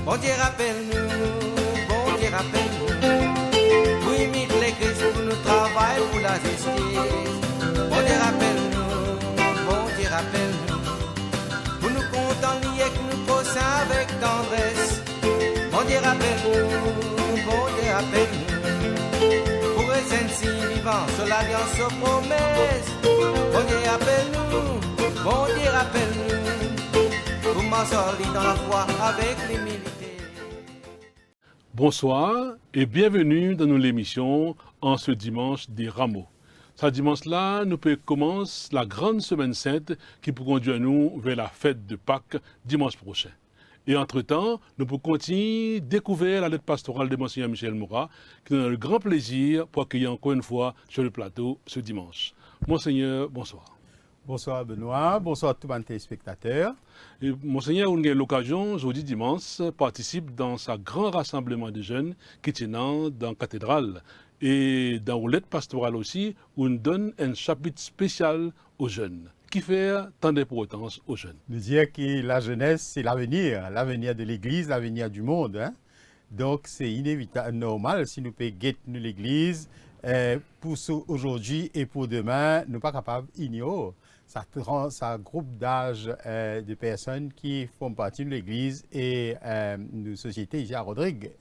Bon Dieu rappelle-nous, bon Dieu rappelle-nous. Pour imiter les Christ, pour nous travailler pour la justice. Bon Dieu rappelle-nous, bon Dieu rappelle-nous. Pour nous contenter et que nous poussions avec tendresse. Bon Dieu rappelle-nous, bon Dieu rappelle-nous. Pour les saints vivants sur l'alliance promesse. Bon Dieu rappelle-nous, bon Dieu rappelle-nous. Pour m'en sortir dans la foi avec l'humilité. Bonsoir et bienvenue dans notre émission en ce dimanche des Rameaux. Ce dimanche-là, nous commençons la grande semaine sainte qui peut conduire nous vers la fête de Pâques dimanche prochain. Et entre-temps, nous pouvons continuer à découvrir la lettre pastorale de Monseigneur Michel Moura, qui nous donne le grand plaisir pour accueillir encore une fois sur le plateau ce dimanche. Monseigneur, bonsoir. Bonsoir Benoît, bonsoir à tous les téléspectateurs. Et Monseigneur, on a l'occasion, aujourd'hui dimanche, participe dans sa grand rassemblement de jeunes qui tient dans la cathédrale. Et dans la lettre pastorale aussi, où on donne un chapitre spécial aux jeunes, qui fait tant d'importance aux jeunes. Nous dire que la jeunesse, c'est l'avenir de l'Église, l'avenir du monde. Hein? Donc c'est inévitable, normal, si nous pouvons guetter l'Église, pour aujourd'hui et pour demain, nous ne sommes pas capables d'ignorer. Ça groupe d'âge de personnes qui font partie de l'Église et de société ici à Rodrigue.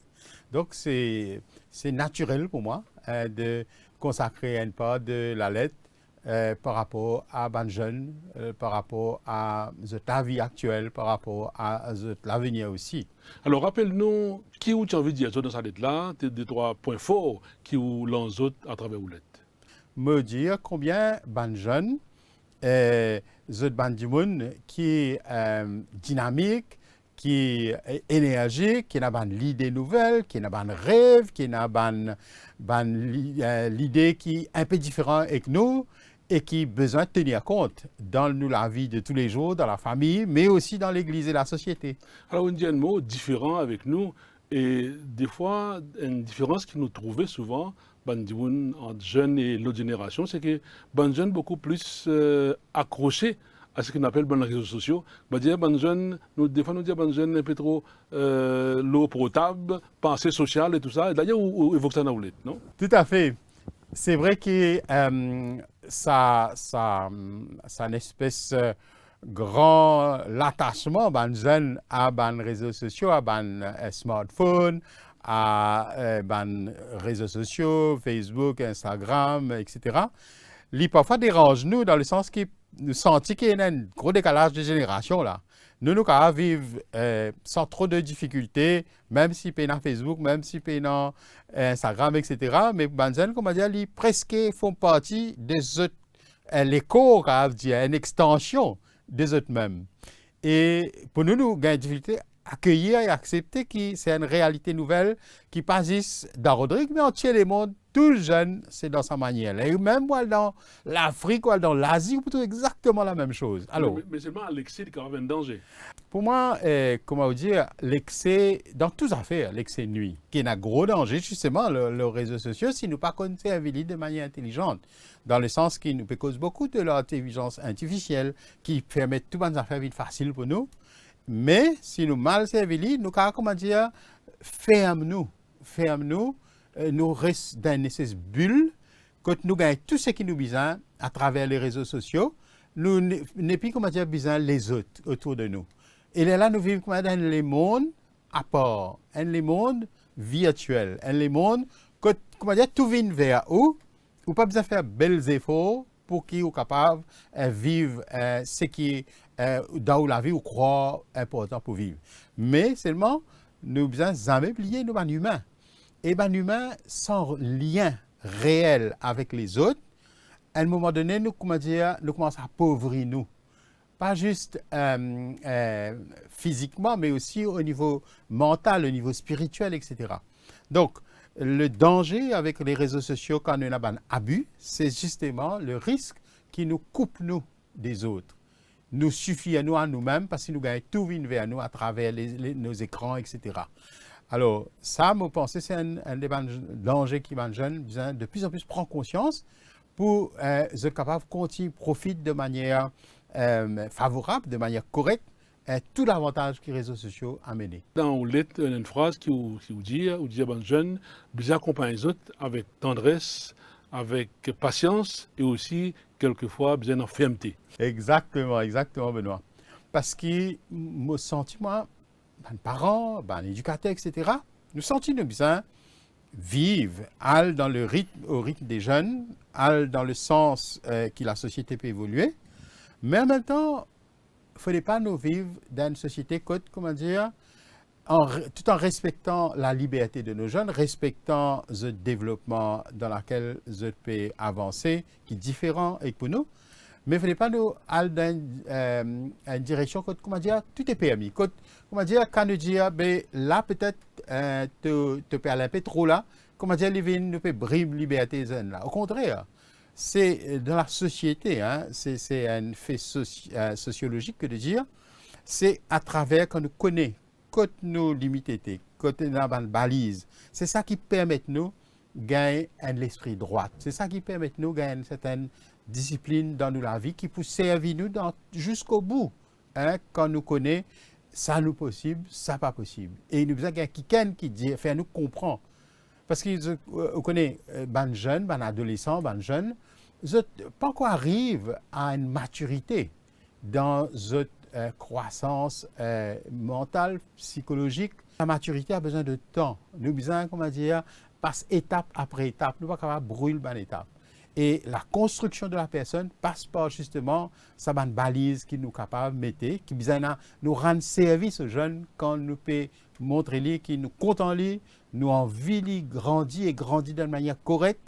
Donc c'est naturel pour moi de consacrer une part de la lettre par rapport à les jeunes, par rapport à la vie actuelle, par rapport à l'avenir aussi. Alors rappelle-nous, qui tu as envie de dire dans cette lettre-là, des trois points forts qui ou l'en autres à travers la lettre. Me dire combien les jeunes, du monde qui est dynamique, qui est énergique, qui a l'idée nouvelle, qui a un rêve, qui a l'idée qui est un peu différente avec nous et qui a besoin de tenir compte dans la vie de tous les jours, dans la famille, mais aussi dans l'Église et la société. Alors on dit un mot différent avec nous et des fois, une différence qui nous trouvait souvent entre jeunes et l'autre génération, c'est que les jeunes beaucoup plus accrochés à ce qu'on appelle les réseaux sociaux. Les jeunes, des fois, nous disons les jeunes un peu trop l'eau potable, pensée sociale et tout ça. D'ailleurs, on évoque ça dans la lettre, non? Tout à fait. C'est vrai que ça une espèce grand attachement des jeunes à les réseaux sociaux, à les smartphones, à les réseaux sociaux, Facebook, Instagram, etc. Ils parfois dérangent nous dans le sens que nous sentons qu'il y a un gros décalage de génération là. Nous pouvons vivre sans trop de difficultés, même si nous dans Facebook, même si nous dans Instagram, etc. Mais les jeunes, comme on dit, ils presque font partie des autres, l'écho, une extension des autres mêmes. Et pour nous avons une difficulté accueillir et accepter que c'est une réalité nouvelle qui passe dans Rodrigue, mais entier le monde, tout jeune, c'est dans sa manière. Et même dans l'Afrique ou dans l'Asie, on peut trouver exactement la même chose. Alors, mais seulement l'excès est quand même un danger. Pour moi, comment dire, l'excès, dans toutes affaires, l'excès nuit, qui est un gros danger, justement, les réseaux sociaux, si nous ne pas servir de manière intelligente, dans le sens qu'il nous peut causer beaucoup de l'intelligence artificielle, qui permet toutes les affaires vite faciles pour nous. Mais si nous mal servis, nous avons, comment dire, ferme-nous, nous restons dans une espèce de bulle, quand nous gagnons tout ce qui nous besoin à travers les réseaux sociaux, nous n'avons plus, comment dire, besoin les autres autour de nous. Et là, nous vivons dans les mondes à part, dans les mondes virtuels, dans les mondes, comment dire, tout vient vers où, ou pas besoin de faire belles efforts pour qu'ils soient capables de vivre ce qui est dans la vie ou croire important pour vivre. Mais seulement, nous avons besoin jamais oublier nous sommes humains. Et les humains sans lien réel avec les autres, à un moment donné, nous commençons à appauvrir nous. Pas juste physiquement, mais aussi au niveau mental, au niveau spirituel, etc. Donc, le danger avec les réseaux sociaux quand on a un abus, c'est justement le risque qui nous coupe nous des autres. Nous suffit à nous-mêmes parce que nous gagnons tout vers nous à travers nos écrans, etc. Alors, ça, je pense que c'est un des dangers qui les jeunes besoin de plus en plus prendre conscience pour être capable de continuer, profiter de manière favorable, de manière correcte, tout l'avantage que les réseaux sociaux amènent. Dans une phrase qui vous dit, ben jeune, bien accompagner les autres avec tendresse, avec patience et aussi quelquefois bien en fermeté. Exactement, Benoît. Parce que me sentiment, les parents, les éducateurs, etc., nous sentons bien vivre, aller dans le rythme, au rythme des jeunes, aller dans le sens que la société peut évoluer, mais en même temps, il ne faudrait pas nous vivre dans une société tout en respectant la liberté de nos jeunes, respectant le développement dans lequel ils peuvent avancer, qui est différent et pour nous. Mais il ne faudrait pas nous aller dans une direction, tout est permis. Quand nous dire, là peut-être, tu peux aller un peu trop là, nous peut brimer la liberté des jeunes là. Au contraire, c'est dans la société, c'est un fait sociologique que de dire, c'est à travers quand nous connaissons nos limites, quand nous avons une balise, c'est ça qui permet nous de gagner l'esprit droit. C'est ça qui permet nous de gagner une certaine discipline dans la vie qui peut servir nous jusqu'au bout. Quand nous connaissons, ça nous possible, ça pas possible. Et nous avons quelqu'un qui dit, fait nous comprendre. Parce que vous connaissez les jeunes, les adolescents, les jeunes, ils pas encore arrivent à une maturité dans cette croissance mentale, psychologique. La maturité a besoin de temps. Nous avons besoin, passe étape après étape. Nous ne pouvons pas brûler une étape. Et la construction de la personne passe par justement sa balise qui nous capable de mettre, qui besoin nous rendre service aux jeunes quand nous pouvons montrer lui, qui nous compte en lui, nous envie lui grandir et grandir d'une manière correcte,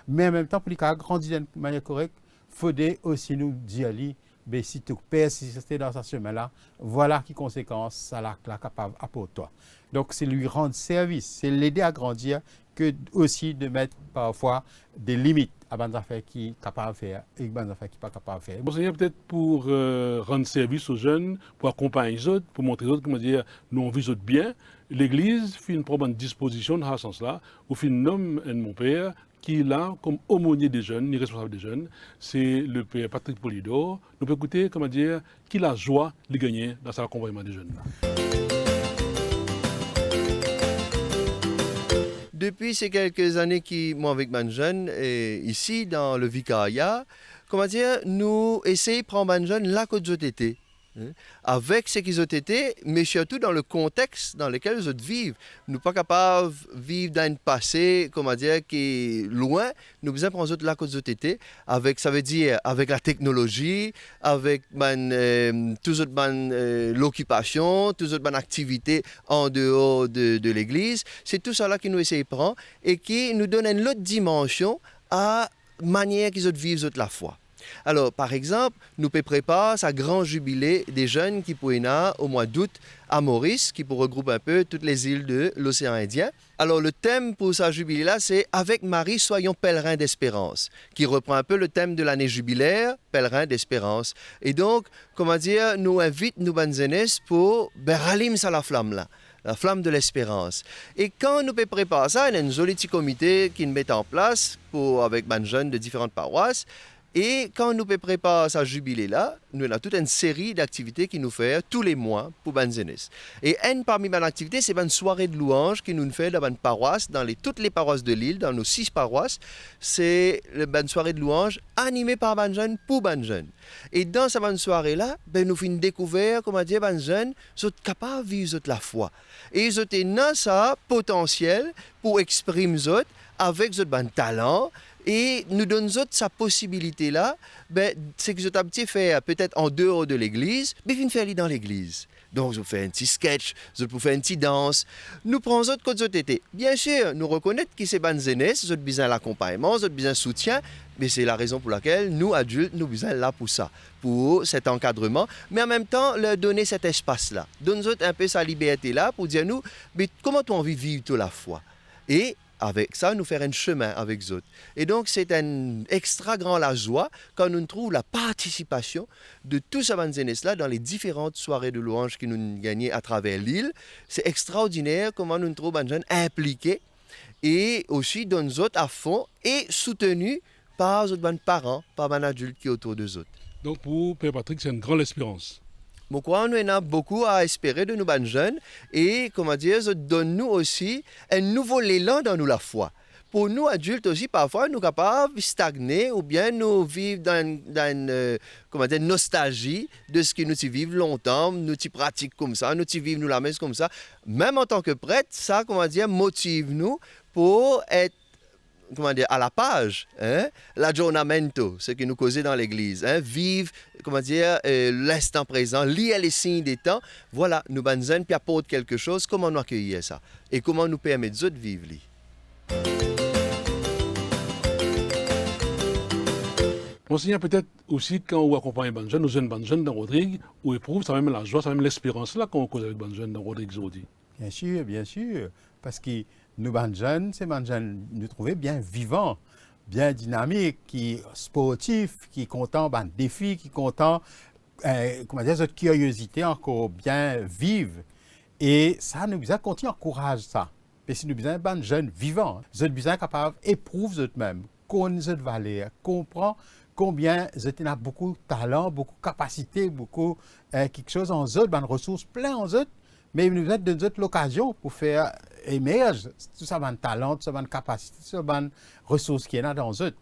mais en même temps pour lui grandir d'une manière correcte, il faudrait aussi nous dire lui, si tu persistes dans ce chemin-là, voilà qui conséquences ça la capable apporter toi. Donc c'est lui rendre service, c'est l'aider à grandir, que aussi de mettre parfois des limites à des affaires qui sont capables de faire et des affaires qui ne sont pas capables de faire. Bon, c'est peut-être pour rendre service aux jeunes, pour accompagner les autres, pour montrer aux autres, nous on vit les autres bien. L'Église fait une probable disposition dans ce sens-là, où fait nomme mon père, qui est là comme aumônier des jeunes, ni responsable des jeunes, c'est le père Patrick Polidor. Nous pouvons écouter, qui la joie de gagner dans cet accompagnement des jeunes. Depuis ces quelques années qui moi avec mes jeunes ici dans le vicariat, nous essayons de prendre mes jeunes là que ils été. Avec ce qu'ils ont été, mais surtout dans le contexte dans lequel ils vivent. Nous ne sommes pas capables de vivre dans un passé, qui est loin. Nous avons besoin de prendre là que ils ont été. Ça veut dire avec la technologie, avec l'occupation, toutes les activités en dehors de l'Église. C'est tout ça là qui nous essaie de prendre et qui nous donne une autre dimension à la manière qu'ils vivent la foi. Alors, par exemple, nous préparons ce grand jubilé des jeunes qui pourraient naître au mois d'août à Maurice, qui regroupe un peu toutes les îles de l'océan Indien. Alors, le thème pour ce jubilé-là, c'est « Avec Marie, soyons pèlerins d'espérance », qui reprend un peu le thème de l'année jubilaire, pèlerins d'espérance. Et donc, nous invitons nos bonnes aînés pour rallumer ça la flamme là. La flamme de l'espérance. Et quand nous préparons ça, il y a un joli petit comité qui nous met en place avec les jeunes de différentes paroisses. Et quand nous préparons ce jubilé-là, nous avons toute une série d'activités qui nous fait tous les mois pour Banzenes. Et une parmi les activités, c'est une soirée de louanges qui nous fait dans une paroisse, toutes les paroisses de l'île, dans nos 6 paroisses. C'est une soirée de louanges animée par les jeunes pour les jeunes. Et dans cette soirée-là, nous faisons découvrir, les jeunes sont capables de vivre la foi. Et ils ont ça potentiel pour exprimer avec un talent. Et nous donnons sa possibilité-là, c'est que je t'ai fait peut-être en dehors de l'église, mais je faire dans l'église. Donc, je fais un petit sketch, je peux faire une petite danse. Nous prenons autres côté de été. Bien sûr, nous reconnaissons que c'est bonnes aînés, nous avons besoin d'accompagnement, nous avons besoin de soutien, mais c'est la raison pour laquelle nous, adultes, nous avons besoin là pour ça, pour cet encadrement, mais en même temps, leur donner cet espace-là. Donne-nous un peu sa liberté-là pour dire nous, mais comment tu as envie de vivre la foi? Et avec ça, nous faire un chemin avec eux. Et donc, c'est un extra grand la joie quand nous trouvons la participation de tous ces jeunes-là dans les différentes soirées de louanges que nous gagnons à travers l'île. C'est extraordinaire comment nous trouvons les jeunes impliqués et aussi dans nous à fond et soutenus par les parents, par les adultes qui sont autour d'eux. Donc, pour Père Patrick, c'est une grande espérance. Je crois qu'on a beaucoup à espérer de nous, les jeunes, et, comment dire, ça donne nous aussi un nouveau élan dans nous la foi. Pour nous, adultes aussi, parfois, nous sommes capables de stagner ou bien nous vivre dans comment dire, nostalgie de ce que nous vivons longtemps, nous pratiquons comme ça, nous vivons nous la messe comme ça. Même en tant que prêtre, ça, comment dire, motive nous pour être, comment dire, à la page, hein? L'aggiornamento, ce que nous causons dans l'Église, hein? Vivre, comment dire, l'instant présent, lire les signes des temps. Voilà, nous banzons puis apporter quelque chose. Comment nous accueillir ça et comment nous permettre de vivre. Monseigneur, peut-être aussi quand on accompagne les jeunes, nos jeunes dans Rodrigue, on éprouve ça même la joie, ça même l'espérance là qu'on cause avec les jeunes dans Rodrigue aujourd'hui. Bien sûr, parce que nous, les jeunes, c'est les jeunes, nous trouvons bien vivants, bien dynamiques, qui sportifs, qui contents des défis, qui contents, comment dire, cette curiosité encore bien vive. Et ça, nous besoin continuer à encourager ça. Parce que nous besoin des jeunes vivants, nous besoin capables d'éprouver eux-mêmes, connaître cette valeur, comprendre combien ils ont beaucoup de talent, beaucoup de capacité, beaucoup quelque chose en eux, des ressources pleines en eux, mais nous avons donné l'occasion pour faire émerger tout ça, de talent, tout ça, de capacité, tout ça, de ressources qui sont dans eux.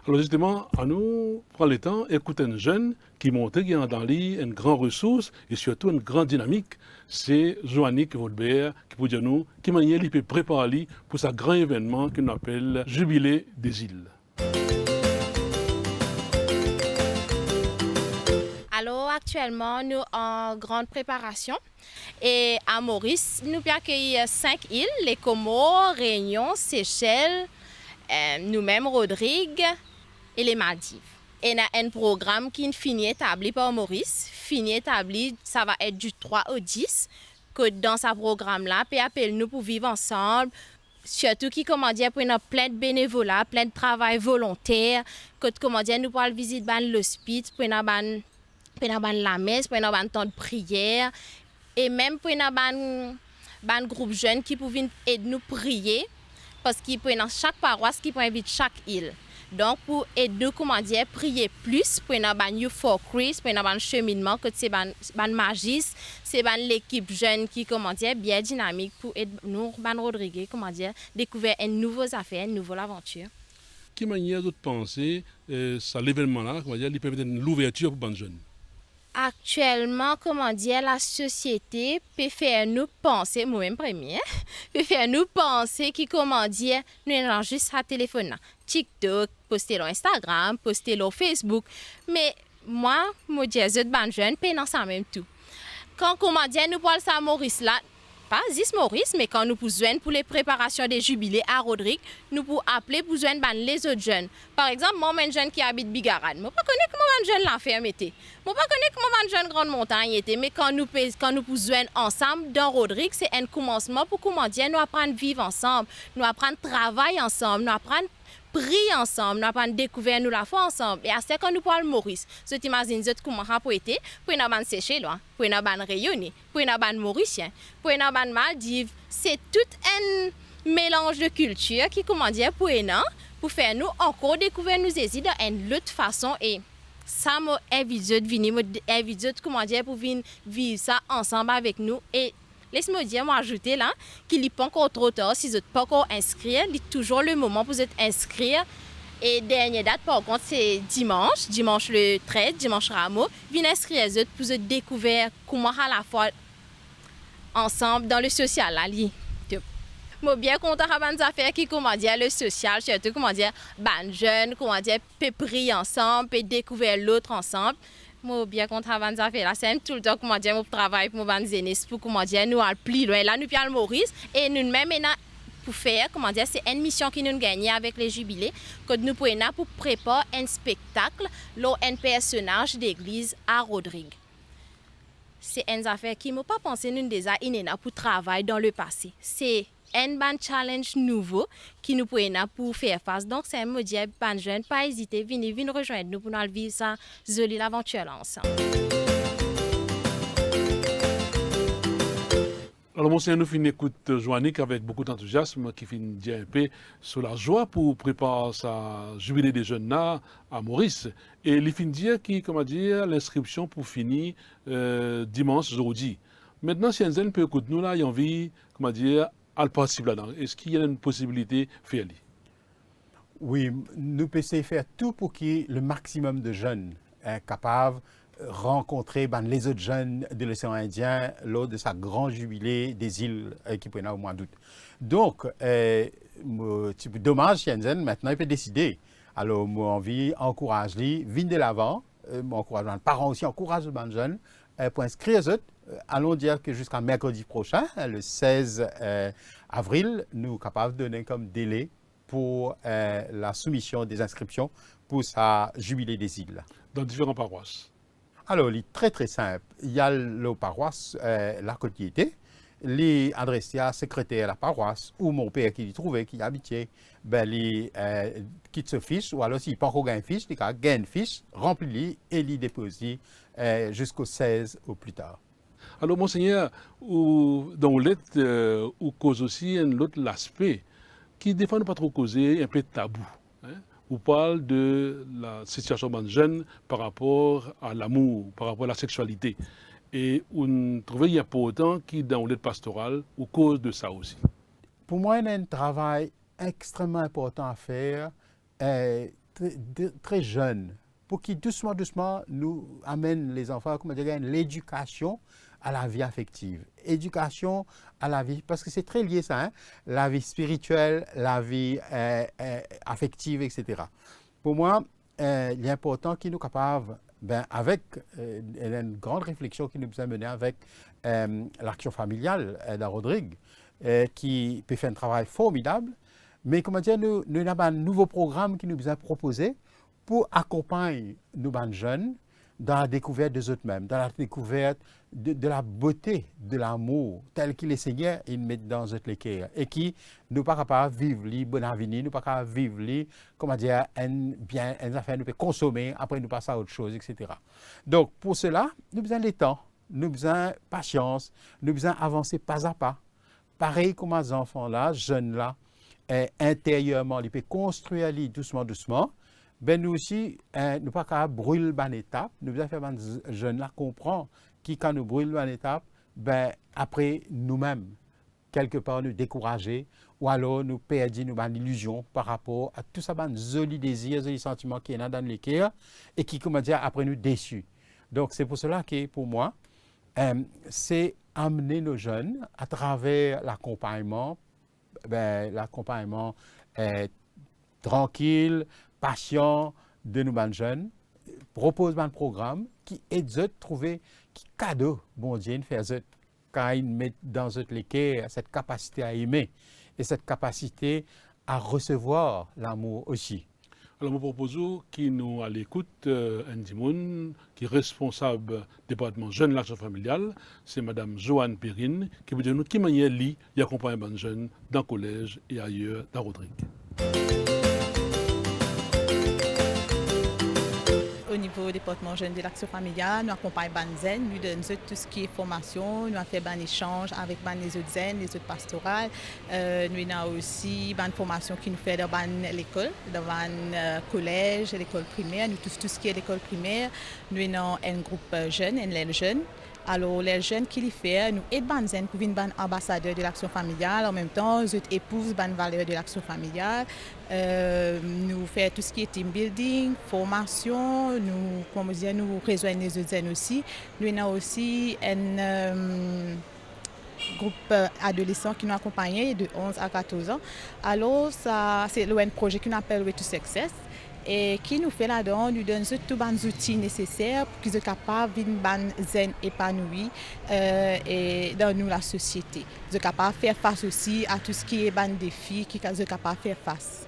Alors justement, à nous, prendre le temps, écouter un jeune qui montre qu'il y a dans lui une grande ressource et surtout une grande dynamique. C'est Joannick Vaudbert qui peut dire nous, qui manière il peut préparer pour ce grand événement qu'on appelle Jubilé des îles. Alors actuellement, nous en grande préparation. Et à Maurice, nous avons accueilli 5 îles, les Comores, Réunion, Seychelles, nous-mêmes Rodrigue et les Maldives. Et il y a un programme qui finit établi par Maurice. Fini établi, ça va être du 3 au 10. Que dans ce programme-là, puis appelle-nous pour vivre ensemble. Surtout qui, comment dire, pour nous plein de bénévolat, plein de travail volontaire. Que, comment dire, nous pourrons visiter l'hospice, pour nous la messe, pour nous temps de prière. Et même pour nous un groupe jeune qui peut aider nous prier. Parce qu'il peut dans chaque paroisse, qui peut inviter chaque île. Donc, pour aider nous, comment dire, prier plus, pour nous avoir Youth for Christ, pour nous avoir un cheminement, que c'est un magis, c'est l'équipe jeune qui, comment dire, bien dynamique pour aider nous, Rodrigue, comment dire, découvrir une nouvelle affaire, une nouvelle aventure. Quelle manière de penser, ça l'événement-là, comment dire, il peut être l'ouverture pour les jeunes? Actuellement, comment dire, la société peut faire nous penser, moi-même premier, peut faire nous penser qui, comment dire, nous avons juste à téléphone, TikTok, poster sur Instagram, poster sur Facebook. Mais moi, je dis, je suis jeune, je dans ça même tout. Quand, comment dire, nous parlons ça à Maurice là, pas juste Maurice, mais quand nous pouvons pour les préparations des jubilés à Rodrigue, nous pouvons appeler pour joindre les autres jeunes. Par exemple, moi, un jeune qui habite Bigarade, je ne connais pas comment un jeune l'enferme était. Je ne connais pas comment un jeune grande montagne était. Mais quand nous pouvons joindre ensemble dans Rodrigue, c'est un commencement pour comment dire, nous apprendre à vivre ensemble, nous apprendre à travailler ensemble, nous apprendre prier ensemble, nous avons découvert nous la foi ensemble. Et à ce quand nous parlons Maurice, je t'imagine comment ça peut être, pour nous ban Seychelles, pour nous ban Réunion, pour nous ban Mauricien, pour nous ban Maldives. C'est tout un mélange de culture qui, comment dire, pour faire nous encore découvrir nous aider dans une autre façon. Et ça m'a invité de venir, comment dire, pour venir vivre ça ensemble avec nous. Et laisse-moi dire, moi ajouter là, qu'il n'est pas encore trop tard, si vous n'êtes pas encore inscrit, il est toujours le moment pour vous inscrire. Et dernière date, par contre, c'est dimanche le 13, dimanche Rameau. Venez inscrire vous pour vous découvrir comment à la fois ensemble dans le social. Là, je suis bien content de faire affaires qui, comment dire, le social, surtout, comment dire, jeunes, comment dire, peut prier ensemble, peut découvrir l'autre ensemble. Je suis bien content de faire là. C'est tout le temps comment dire, mon travail pour mon zénis, pour comment dire, nous allons plus loin. Là, nous prenons Maurice et nous même pour faire, comment dire, c'est une mission qui nous gagne avec les jubilés, que nous pouvons pour préparer un spectacle, un personnage d'église à Rodrigue. C'est une affaire qui ne m'a pas pensé nous déjà pour travailler dans le passé. C'est un challenge nouveau qui nous pouvons pour faire face. Donc, c'est un mot dire, ban jeune, pas hésiter, venez rejoindre nous pour nous vivre ça, jolie l'aventure là ensemble. Alors, monseigneur, nous finissons écoute Joannick avec beaucoup d'enthousiasme qui finit dire un peu sur la joie pour préparer sa jubilé des jeunes là à Maurice. Et il finit dire qui, comment dire, l'inscription pour finir dimanche, jeudi. Maintenant, si Enzen peut écouter nous là, il a envie, comment dire, à le participer là-dedans. Est-ce qu'il y a une possibilité de faire? Oui, nous pouvons faire tout pour que le maximum de jeunes soient capables de rencontrer les autres jeunes de l'océan Indien lors de sa grand jubilé des îles qui prendra au mois d'août. Donc, dommage, Shenzhen, maintenant, il peut décider. Alors, moi, envie d'encourager, venir de l'avant, encourage les parents aussi, encourage les jeunes pour inscrire les autres. Allons dire que jusqu'à mercredi prochain, le 16 avril, nous sommes capables de donner comme délai pour la soumission des inscriptions pour sa jubilé des îles. Dans différentes paroisses. Alors, il est très très simple. Il y a la paroisse, la Côte-Piété, les adressés à secrétaire de la paroisse, ou mon père qui y trouvait, qui y habitait, il quitte ce fiche, ou alors s'il n'a pas encore une fiche, il a une fiche, remplit et il dépose jusqu'au 16 au plus tard. Alors, monseigneur, dans l'être, ou cause aussi un autre aspect qui des fois ne pas trop causer un peu de tabou. On parle de la situation des jeunes par rapport à l'amour, par rapport à la sexualité. Et on trouve qu'il y a pas autant qui, dans l'aide pastorale, ou cause de ça aussi. Pour moi, il y a un travail extrêmement important à faire, très jeune, pour qui doucement, nous amène les enfants, comment dire, l'éducation à la vie affective. Éducation à la vie, parce que c'est très lié ça, la vie spirituelle, la vie affective, etc. Pour moi, il est important qu'ils nous capables, avec une grande réflexion qui nous a menée avec l'action familiale de Rodrigue, qui peut faire un travail formidable, mais comment dire, nous avons un nouveau programme qui nous a proposé pour accompagner nos jeunes dans la découverte des autres mêmes, dans la découverte de la beauté de l'amour tel qu'il est Seigneur, il met dans notre cœur et qui nous pas capable vivre li bon avenir, nous pas capable vivre li, comment dire, bien, une affaire nous peut consommer, après nous passer à autre chose, etc. Donc pour cela, nous avons besoin de temps, nous avons besoin de patience, nous avons besoin d'avancer pas à pas. Pareil comme les enfants là, jeunes là, intérieurement, ils peuvent construire li doucement. Nous aussi, nous pas qu'à brûler une étape, nous devons faire les jeunes là comprendre qui quand nous brûlons une étape, après nous-mêmes, quelque part nous décourager, ou alors nous perdons une illusion par rapport à tout ça, un joli désir, joli sentiment qui est dans le cœur, et qui, comment dire, après nous déçus. Donc c'est pour cela que pour moi, c'est amener nos jeunes à travers l'accompagnement, tranquille, patient de nos jeunes, propose un programme qui aide eux à trouver qui cadeau bon Dieu fait eux quand ils mettent dans eux les cœurs cette capacité à aimer et cette capacité à recevoir l'amour aussi. Alors, je propose qu'il nous à l'écoute Andy Moon, qui est responsable du département Jeunes l'Action familiale, c'est Mme Joanne Perrine, qui vous dire nous qui manière lit et accompagne les jeunes dans le collège et ailleurs dans Rodrigue. Au niveau du département jeune de l'action familiale, nous accompagnons les zen, nous donnons tout ce qui est formation, nous avons fait des échanges avec les autres zen, les autres pastorales. Nous avons aussi des formations qui nous fait dans l'école, dans le collège, l'école primaire, nous tout ce qui est l'école primaire. Nous avons un groupe jeune, un jeune. Alors, les jeunes qui les font, nous aidons les jeunes pour devenir ambassadeurs de l'action familiale. En même temps, nous épousent les valeurs de l'action familiale. Nous faisons tout ce qui est team building, formation. Nous rejoignons les autres jeunes aussi. Nous avons aussi un groupe adolescents qui nous accompagnent de 11 à 14 ans. Alors, c'est un projet qu'on appelle Way to Success. Et qui nous fait là-dedans, nous donne tous les outils nécessaires pour qu'ils soient capables de vivre zen épanoui et dans nous la société. Ils sont capables de faire face aussi à tout ce qui est des défis qu'ils sont capables de faire face.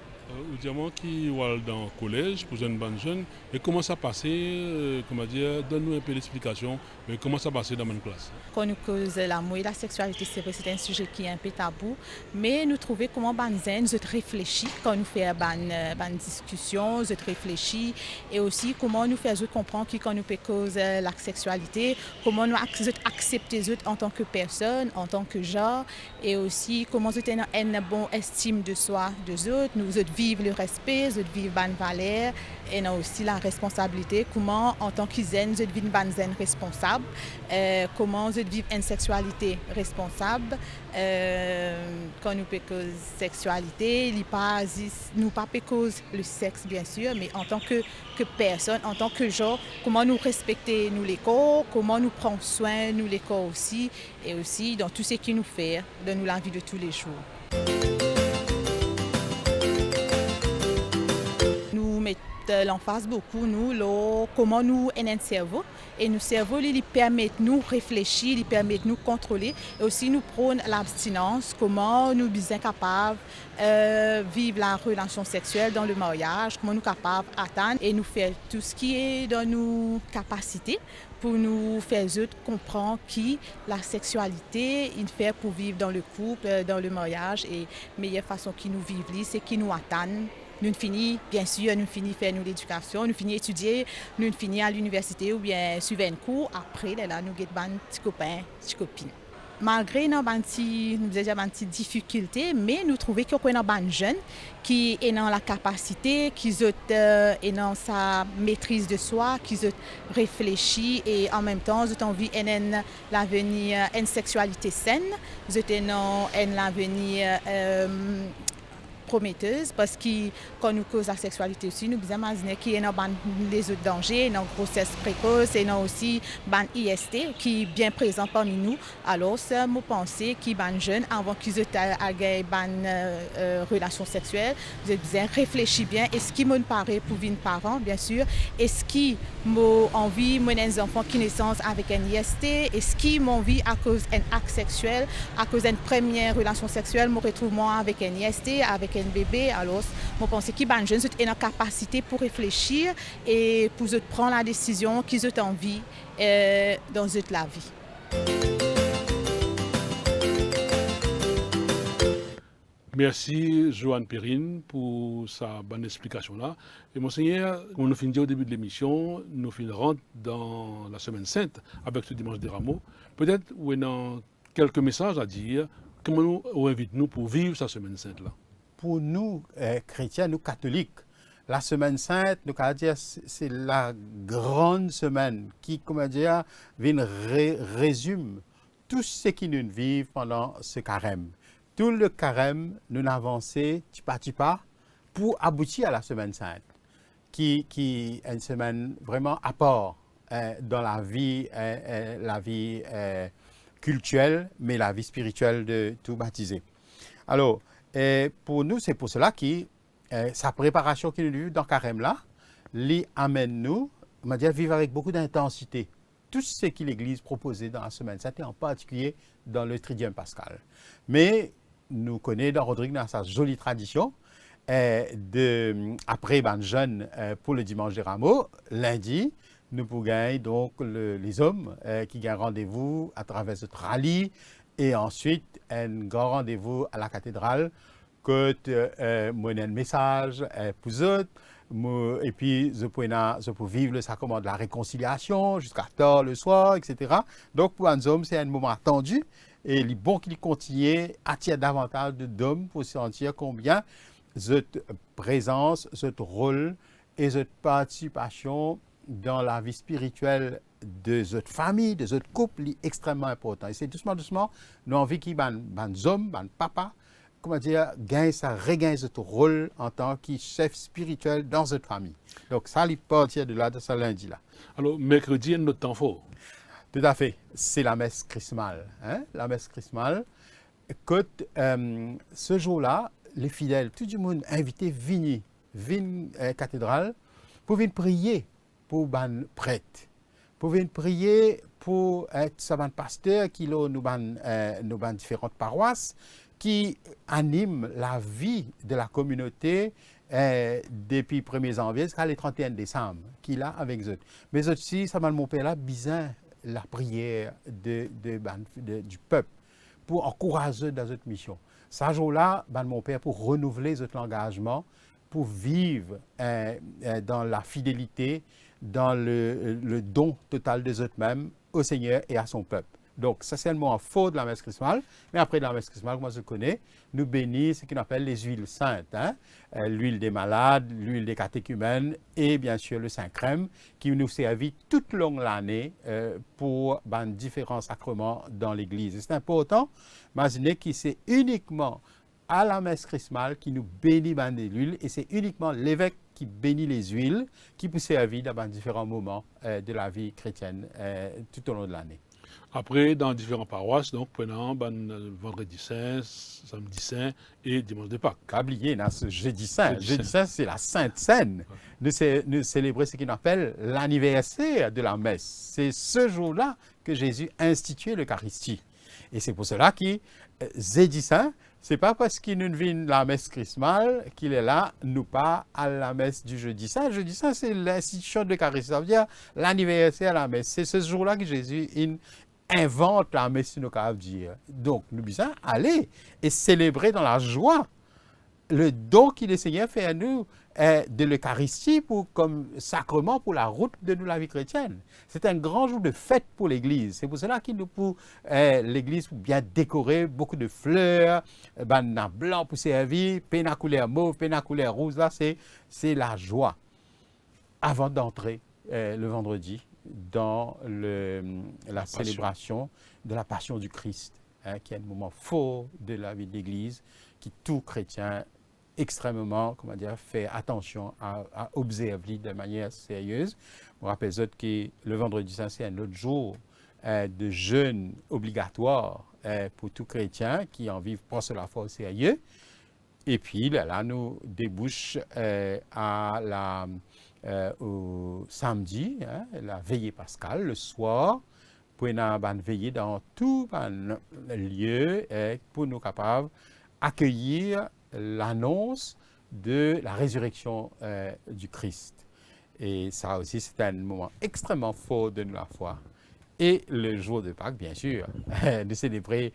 Évidemment, qui va dans le collège pour jeunes bonnes jeunes, et comment ça passait, comment dire, donne-nous un peu d'explication, mais comment ça passait dans une classe. Quand nous cause l'amour et la sexualité, c'est vrai, c'est un sujet qui est un peu tabou, mais nous trouvons comment banzen, nous réfléchit quand nous faisons une discussion, nous réfléchit, et aussi comment nous faisons comprendre que quand nous cause la sexualité, comment nous accepter en tant que personne, en tant que genre, et aussi comment nous avons une bonne estime de soi, de autres, nous vivre le respect, nous vivre bonne valeur, et nous aussi la responsabilité, comment en tant que zen, nous vivre une zen responsable, comment nous vivre une sexualité responsable, quand nous cause sexualité, nous pas cause le sexe bien sûr, mais en tant que personne, en tant que genre, comment nous respecter nous les corps, comment nous prendre soin nous les corps aussi, et aussi dans tout ce qui nous fait de nous la vie de tous les jours. Nous mettons l'emphase beaucoup, nous, comment nous avons un cerveau. Et nos cerveaux, ils permettent nous réfléchir, ils permettent nous contrôler. Et aussi, nous prônent l'abstinence, comment nous sommes capables de vivre la relation sexuelle dans le mariage, comment nous sommes capables d'atteindre et nous faire tout ce qui est dans nos capacités pour nous faire comprendre que la sexualité, il fait pour vivre dans le couple, dans le mariage. Et la meilleure façon que nous vivons, c'est qu'ils nous atteignent. Nous finissons, bien sûr, nous finissons faire l'éducation, nous finissons étudier, nous finissons à l'université ou bien suivre un cours. Après, là, nous avons des petits copains, des petites copines. Malgré nos petites difficultés, mais nous trouvons qu'il y a des jeunes qui ont la capacité, qui ont sa maîtrise de soi, qui réfléchissent et en même temps, ils ont envie de l'avenir, une sexualité saine, ils ont l'avenir prometteuse parce que quand nous cause la sexualité aussi, nous devons imaginer qu'il y a des autres dangers, une grossesse précoce et aussi une IST qui est bien présent parmi nous. Alors, je pense que les jeunes, avant qu'ils aient une relation sexuelle, vous devez bien réfléchir bien. Est-ce qu'il me paraît pour une parent, bien sûr? Est-ce qu'il m'a envie de mener des enfants qui naissent avec un IST? Est-ce qu'il m'a envie à cause d'un acte sexuel, à cause d'une première relation sexuelle, me retrouve moi avec un IST, avec un bébé? Alors, je pense que les jeunes ont une capacité pour réfléchir et pour prendre la décision qu'ils ont envie dans la vie. Merci Joanne Perrine pour sa bonne explication là. Et monseigneur, comme nous finissons au début de l'émission, nous rentrons dans la semaine sainte avec ce dimanche des rameaux. Peut-être vous avez quelques messages à dire. Comment nous invitez-nous pour vivre cette semaine sainte là? Pour nous, chrétiens, nous catholiques, la semaine sainte, nous dire, c'est la grande semaine qui, comment dire, résume tout ce qui nous vivent pendant ce carême. Tout le carême, nous avancé petit pas pour aboutir à la semaine sainte, qui est une semaine vraiment à part dans la vie cultuelle, mais la vie spirituelle de tout baptisé. Alors, pour nous, c'est pour cela que sa préparation qui nous vit dans carême là, lui amène nous, on va dire, vivre avec beaucoup d'intensité tout ce que l'Église proposait dans la semaine sainte, et en particulier dans le Tridième pascal. Mais nous connaissons dans Rodrigue dans sa jolie tradition après ben jeûne pour le dimanche des rameaux, lundi, nous pouvons donc les hommes qui gagnent rendez-vous à travers ce rallye et ensuite un grand rendez-vous à la cathédrale que moi un message pour eux et puis je peux vivre le sacrement de la réconciliation jusqu'à tard le soir, etc. Donc pour un homme c'est un moment attendu et il est bon qu'il continue à attirer davantage d'hommes pour sentir combien cette présence, ce rôle et cette participation dans la vie spirituelle de cette famille, de cette couple est extrêmement important. Et c'est doucement, nous avons envie qu'il y ait des hommes, des papas, comment dire, regagne ce rôle en tant que chef spirituel dans cette famille. Donc ça, il partir de là, de ce lundi-là. Alors, mercredi est notre temps fort. Tout à fait. C'est la messe chrismale. Hein? La messe chrismale. Écoute, ce jour-là, les fidèles, tout le monde invité, viennent cathédrale pour venir prier pour les prêtres, pour venir prier pour être un pasteur qui nous différentes paroisses qui anime la vie de la communauté depuis 1er janvier jusqu'à le 31 décembre, qu'il a avec eux. Mais aussi, ça m'a mon père là, bizarre la prière du peuple pour encourager dans cette mission. Ce jour-là, mon père pour renouveler cet engagement, pour vivre dans la fidélité, dans le don total de eux-mêmes au Seigneur et à son peuple. Donc, ça c'est le moment fort de la messe chrismale. Mais après la messe chrismale, moi je connais, nous bénissons ce qu'on appelle les huiles saintes. L'huile des malades, l'huile des catéchumènes et bien sûr le Saint-Crème qui nous servit toute longue l'année pour différents sacrements dans l'Église. C'est important, imaginez que c'est uniquement à la messe chrismale qui nous bénit de l'huile et c'est uniquement l'évêque qui bénit les huiles qui peut servir dans différents moments de la vie chrétienne tout au long de l'année. Après, dans différentes paroisses, donc, pendant vendredi saint, samedi saint et dimanche de Pâques. Pas oublier, dans ce jeudi saint. Jeudi saint, c'est la Sainte Seine. Nous célébrons ce qu'on appelle l'anniversaire de la messe. C'est ce jour-là que Jésus a institué l'Eucharistie. Et c'est pour cela que jeudi saint, c'est pas parce qu'il nous vient la messe chrismale qu'il est là, nous pas à la messe du jeudi saint. Jeudi saint, c'est l'institution de l'Eucharistie. Ça veut dire l'anniversaire de la messe. C'est ce jour-là que Jésus invente la messe, nous pouvons dire. Donc, nous devons aller et célébrer dans la joie le don qu'il le Seigneur fait à nous de l'Eucharistie comme sacrement pour la route de la vie chrétienne. C'est un grand jour de fête pour l'Église. C'est pour cela qu'il nous pour l'Église bien décorer, beaucoup de fleurs, blanc pour servir, péna couleur mauve, péna couleur rouge. Là, c'est la joie. Avant d'entrer le vendredi dans la célébration de la Passion du Christ, qui est un moment fort de la vie de l'Église, qui tout chrétien extrêmement, fait attention à observer de manière sérieuse. Je rappelle que le vendredi saint, c'est un autre jour de jeûne obligatoire pour tout chrétien qui en vivent pas sur la foi au sérieux. Et puis là nous débouche au samedi, la veillée pascale, le soir, pour nous veiller dans tout lieu pour nous capables d'accueillir l'annonce de la résurrection du Christ. Et ça aussi, c'est un moment extrêmement fort de la foi. Et le jour de Pâques, bien sûr, de célébrer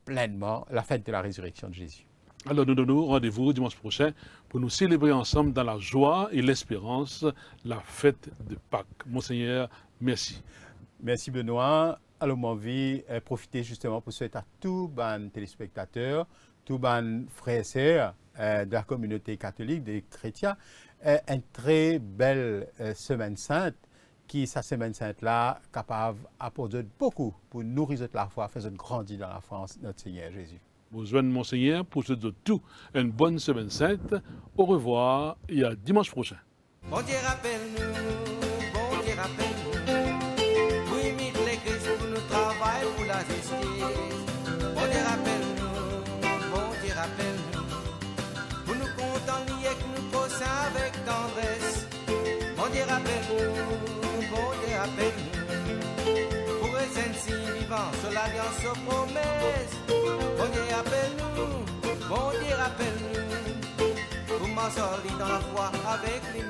pleinement la fête de la résurrection de Jésus. Alors nous donnons rendez-vous dimanche prochain pour nous célébrer ensemble dans la joie et l'espérance la fête de Pâques. Monseigneur, merci. Merci Benoît. Alors mon vie, profiter justement pour souhaiter à tous les téléspectateurs, tous les frères et sœurs de la communauté catholique, des chrétiens, une très belle semaine sainte qui, sa semaine sainte-là, capable d'apporter beaucoup pour nourrir la foi, faire grandir dans la foi notre Seigneur Jésus. Besoin de Monseigneur pour se dire tout. Une bonne semaine sainte. Au revoir et à dimanche prochain. Bon Dieu rappelle-nous, bon Dieu rappelle-nous. Oui, imite les Christ pour nous travailler pour la justice. Bon Dieu rappelle-nous, bon Dieu rappelle-nous. Pour nous contenter que nous posons avec tendresse. Bon Dieu rappelle-nous, bon Dieu rappelle-nous. Pour les saints vivants sur l'alliance aux promesses. Bon Dieu rappelle-nous, bon Dieu rappelle-nous. Pour m'en sortir dans la foi avec les